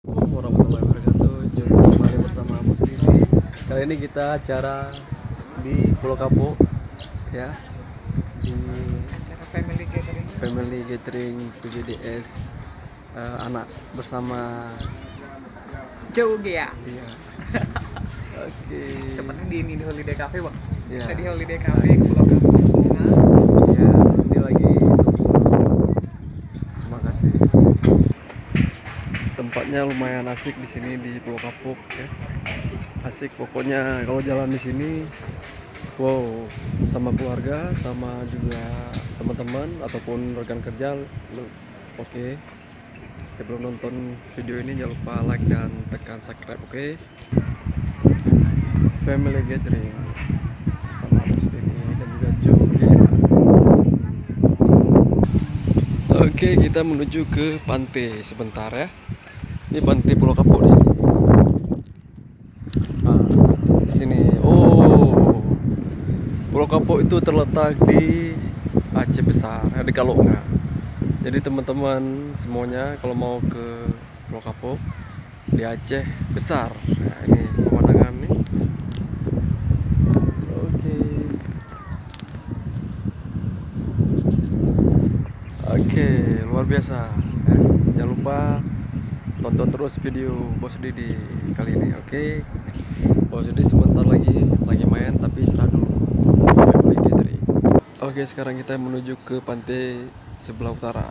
Assalamualaikum warahmatullahi wabarakatuh. Jumpa kembali bersama Muslim ini. Kali ini kita acara di Pulau Kapuk, ya, di Acara family gathering PGDS anak bersama jauh ya. dia. Oke. Tepatnya di ini di Holiday Cafe bang. Ya. Kita di Holiday Cafe Pulau Kampungan. Ya, ini lagi tunggu. Terima kasih. Tempatnya lumayan asik di sini di Pulau Kapuk, ya. Asik pokoknya kalau jalan di sini. Wow, sama keluarga, sama juga teman-teman ataupun rekan kerja. Oke. Sebelum nonton video ini jangan lupa like dan tekan subscribe, oke? Family gathering sama Muslim dan juga Jogja. Oke, kita menuju ke pantai sebentar ya. Ini pantai Pulau Kapuk di sini. Nah, di sini. Oh, Pulau Kapuk itu terletak di Aceh Besar, di Kalonga. Jadi teman-teman semuanya kalau mau ke Pulau Kapuk di Aceh Besar. Nah, ini pemandangan nih. Oke, luar biasa. Jangan lupa tonton terus video Bos Didi kali ini, oke? Bos Didi sebentar lagi main tapi istirahat dulu. Oke, sekarang kita menuju ke pantai sebelah utara.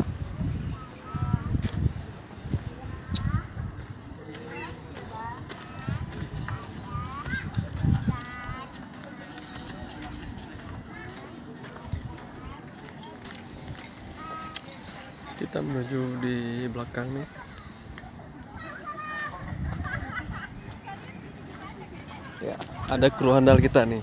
Kita menuju di belakang nih. Ya, ada kru handal kita nih.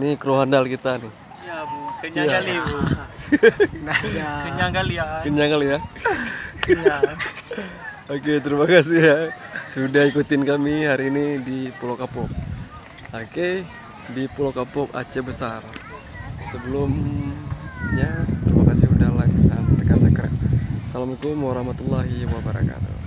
Nih kru handal kita nih. Ya bu, kenyang Iya. kali bu. Kenyang kali ya. Kenyang kali ya. Kenyang. Oke, terima kasih ya sudah ikutin kami hari ini di Pulau Kapuk. Oke, di Pulau Kapuk Aceh Besar. Sebelumnya terima kasih udah like dan tekan subscribe. Assalamualaikum warahmatullahi wabarakatuh.